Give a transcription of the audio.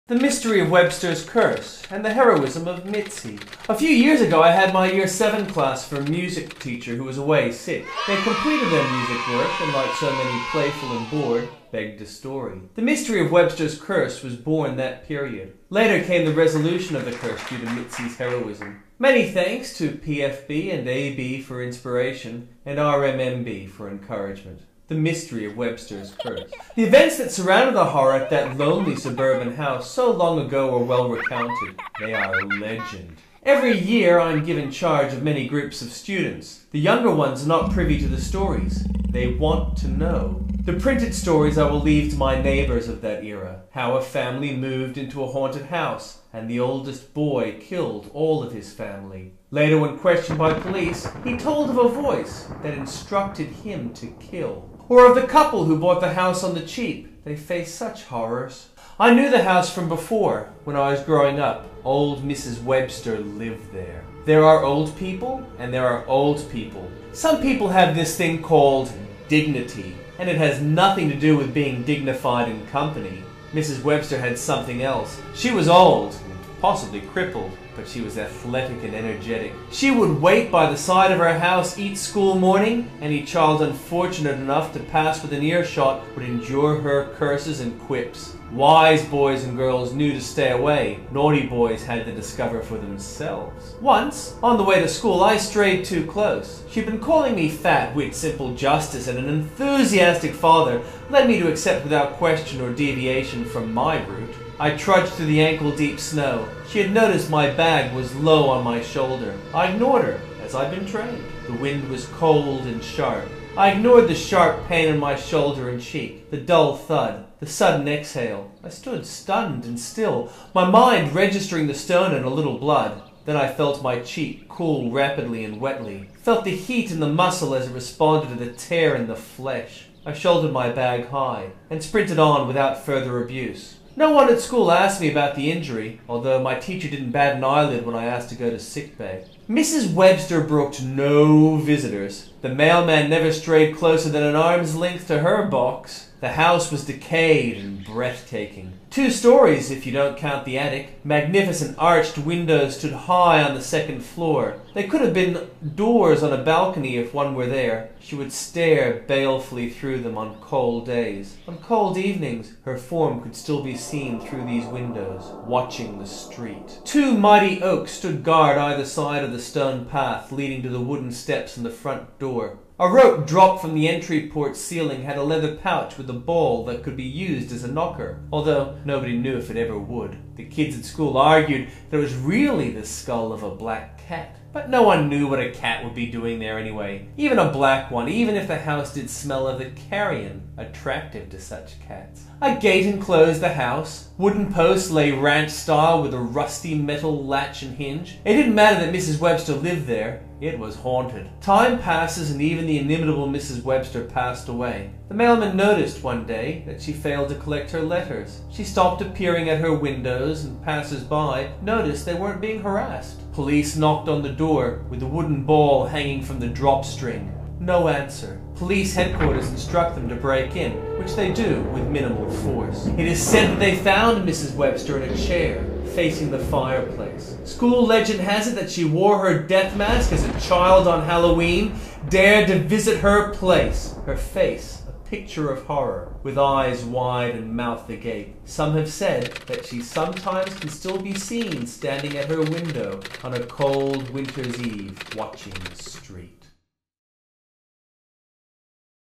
The mystery of Webster's curse, and the heroism of Mitzy. A few years ago I had my Year 7 class for a music teacher who was away sick. They completed their music work, and like so many playful and bored, begged a story. The mystery of Webster's curse was born that period. Later came the resolution of the curse due to Mitzy's heroism. Many thanks to PFB and AB for inspiration, and RMMB for encouragement. The mystery of Webster's curse. The events that surrounded the horror at that lonely suburban house so long ago are well recounted. They are legend. Every year I am given charge of many groups of students. The younger ones are not privy to the stories. They want to know. The printed stories I will leave to my neighbors of that era. How a family moved into a haunted house, and the oldest boy killed all of his family. Later, when questioned by police, he told of a voice that instructed him to kill. Or of the couple who bought the house on the cheap. They faced such horrors. I knew the house from before. When I was growing up, old Mrs. Webster lived there. There are old people, and there are old people. Some people have this thing called dignity, and it has nothing to do with being dignified in company. Mrs. Webster had something else. She was old, possibly crippled, but she was athletic and energetic. She would wait by the side of her house each school morning. Any child unfortunate enough to pass within earshot would endure her curses and quips. Wise boys and girls knew to stay away. Naughty boys had to discover for themselves. Once, on the way to school, I strayed too close. She'd been calling me fat, wit, simple justice, and an enthusiastic father led me to accept without question or deviation from my route. I trudged through the ankle-deep snow. She had noticed my bag was low on my shoulder. I ignored her, as I'd been trained. The wind was cold and sharp. I ignored the sharp pain in my shoulder and cheek, the dull thud, the sudden exhale. I stood stunned and still, my mind registering the stone and a little blood. Then I felt my cheek cool rapidly and wetly, felt the heat in the muscle as it responded to the tear in the flesh. I shouldered my bag high and sprinted on without further abuse. No one at school asked me about the injury, although my teacher didn't bat an eyelid when I asked to go to sickbay. Mrs. Webster brooked no visitors. The mailman never strayed closer than an arm's length to her box. The house was decayed and breathtaking. 2 stories, if you don't count the attic. Magnificent arched windows stood high on the second floor. They could have been doors on a balcony if one were there. She would stare balefully through them on cold days. On cold evenings, her form could still be seen through these windows, watching the street. 2 mighty oaks stood guard either side of the stone path leading to the wooden steps in the front door. A rope dropped from the entry port ceiling had a leather pouch with a ball that could be used as a knocker, although nobody knew if it ever would. The kids at school argued that it was really the skull of a black cat. But no one knew what a cat would be doing there anyway. Even a black one, even if the house did smell of the carrion, attractive to such cats. A gate enclosed the house. Wooden posts lay ranch style with a rusty metal latch and hinge. It didn't matter that Mrs. Webster lived there. It was haunted. Time passes and even the inimitable Mrs. Webster passed away. The mailman noticed one day that she failed to collect her letters. She stopped appearing at her windows and passers-by noticed they weren't being harassed. Police knocked on the door with a wooden ball hanging from the drop string. No answer. Police headquarters instruct them to break in, which they do with minimal force. It is said that they found Mrs. Webster in a chair, facing the fireplace. School legend has it that she wore her death mask as a child on Halloween, dared to visit her place. Her face, a picture of horror, with eyes wide and mouth agape. Some have said that she sometimes can still be seen standing at her window on a cold winter's eve, watching the street.